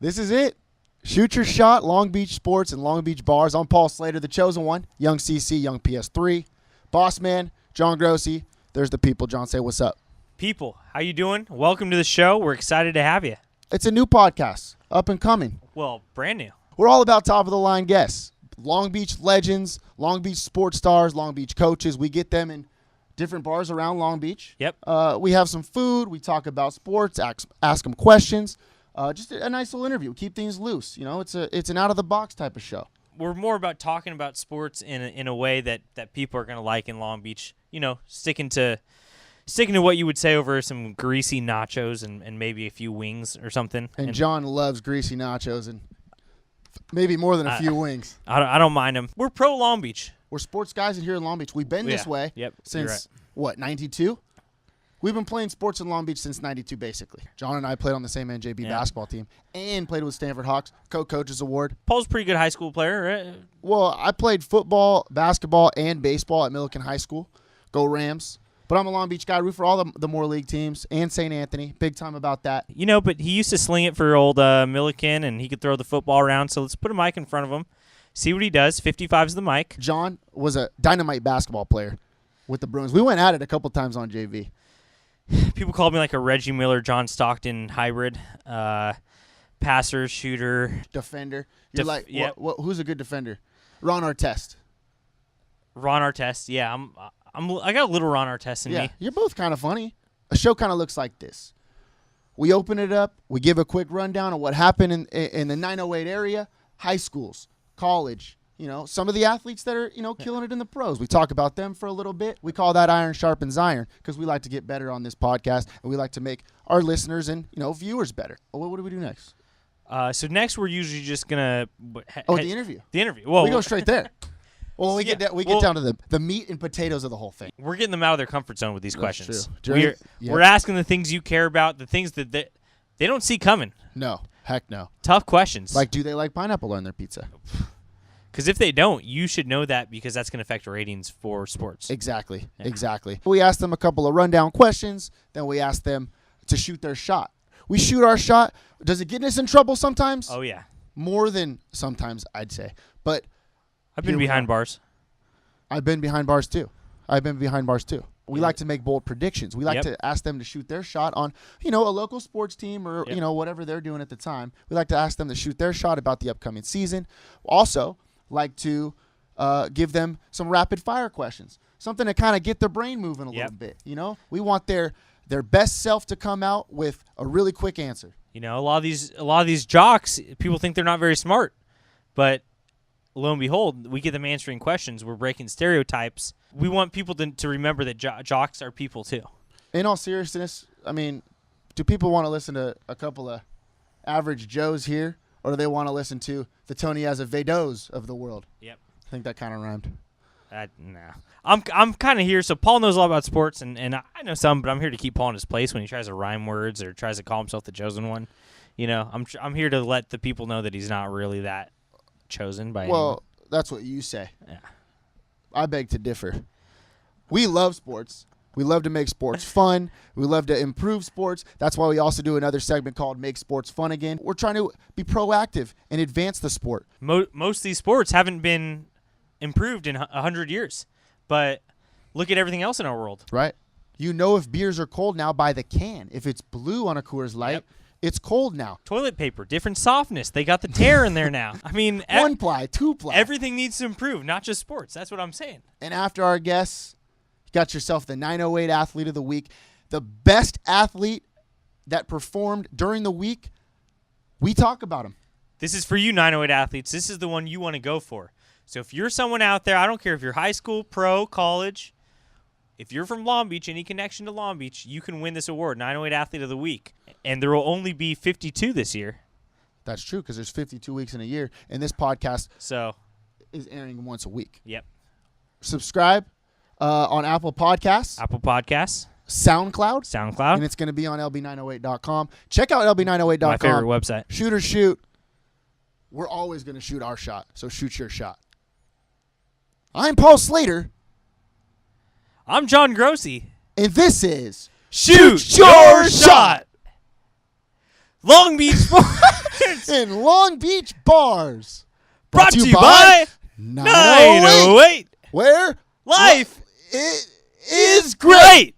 This is it. Shoot your shot, Long Beach Sports and Long Beach Bars. I'm Paul Slater, the chosen one. Young CC, Young PS3. Boss man, John Grossi. There's the people. John, say what's up. People, how you doing? Welcome to the show. We're excited to have you. It's a new podcast, up and coming. Well, brand new. We're all about top-of-the-line guests. Long Beach legends, Long Beach sports stars, Long Beach coaches. We get them in different bars around Long Beach. Yep. We have some food. We talk about sports, ask them questions. Just a nice little interview. Keep things loose. You know, it's an out-of-the-box type of show. We're more about talking about sports in a way that people are going to like in Long Beach. You know, sticking to what you would say over some greasy nachos and maybe a few wings or something. And John loves greasy nachos and maybe more than a few wings. I don't mind them. We're pro Long Beach. We're sports guys in here in Long Beach. We've been this way since, what, 92? We've been playing sports in Long Beach since 92, basically. John and I played on the same NJB basketball team and played with Stanford Hawks, co-coaches award. Paul's a pretty good high school player, right? Well, I played football, basketball, and baseball at Milliken High School. Go Rams. But I'm a Long Beach guy. Root for all the Moore League teams and St. Anthony. Big time about that. You know, but he used to sling it for old Milliken, and he could throw the football around. So let's put a mic in front of him, see what he does. 55's the mic. John was a dynamite basketball player with the Bruins. We went at it a couple times on JV. People called me like a Reggie Miller, John Stockton hybrid. Passer, shooter. Defender. You're who's a good defender? Ron Artest. Ron Artest, yeah. I got a little Ron Artest in me. You're both kind of funny. A show kind of looks like this. We open it up. We give a quick rundown of what happened in the 908 area, high schools, college, you know, some of the athletes that are, you know, killing it in the pros. We talk about them for a little bit. We call that iron sharpens iron because we like to get better on this podcast, and we like to make our listeners and, you know, viewers better. Well, what do we do next? So next we're usually just going to... the interview. The interview. Well, we go straight there. Well, we get down to the meat and potatoes of the whole thing. We're getting them out of their comfort zone with these questions. True. We're asking the things you care about, the things that they don't see coming. No. Heck no. Tough questions. Like, do they like pineapple on their pizza? Because if they don't, you should know that because that's going to affect ratings for sports. Exactly. Yeah. Exactly. We asked them a couple of rundown questions. Then we asked them to shoot their shot. We shoot our shot. Does it get us in trouble sometimes? Oh, yeah. More than sometimes, I'd say. But I've been behind bars. I've been behind bars, too. We like to make bold predictions. We like to ask them to shoot their shot on, you know, a local sports team or, you know, whatever they're doing at the time. We like to ask them to shoot their shot about the upcoming season. Also, like to give them some rapid-fire questions, something to kind of get their brain moving a little bit, you know? We want their best self to come out with a really quick answer. You know, a lot of these jocks, people think they're not very smart, but lo and behold, we get them answering questions. We're breaking stereotypes. We want people to remember that jocks are people too. In all seriousness, I mean, do people want to listen to a couple of average Joes here, or do they want to listen to the Tony Azevedos of the world? Yep. I think that kind of rhymed. Nah. I'm kind of here, so Paul knows a lot about sports, and I know some, but I'm here to keep Paul in his place when he tries to rhyme words or tries to call himself the chosen one. You know, I'm here to let the people know that he's not really that chosen by anyone. Well, that's what you say. Yeah. I beg to differ. We love sports. We love to make sports fun. We love to improve sports. That's why we also do another segment called Make Sports Fun Again. We're trying to be proactive and advance the sport. Most of these sports haven't been improved in 100 years, but look at everything else in our world. Right. You know if beers are cold now by the can. If it's blue on a Coors Light, it's cold now. Toilet paper, different softness. They got the tear in there now. I mean, 1-ply, 2-ply. Everything needs to improve, not just sports. That's what I'm saying. And after our guests, you got yourself the 908 Athlete of the Week. The best athlete that performed during the week, we talk about him. This is for you 908 athletes. This is the one you want to go for. So if you're someone out there, I don't care if you're high school, pro, college, if you're from Long Beach, any connection to Long Beach, you can win this award, 908 Athlete of the Week. And there will only be 52 this year. That's true because there's 52 weeks in a year, and this podcast is airing once a week. Yep. Subscribe on Apple Podcasts. SoundCloud. And it's going to be on lb908.com. Check out lb908.com. My favorite website. Shoot or shoot. We're always going to shoot our shot, so shoot your shot. I'm Paul Slater. I'm John Grossi. And this is Shoot Your Shot! Long Beach Sports. in Long Beach bars. Brought to you by 908, 908. where Life it is great.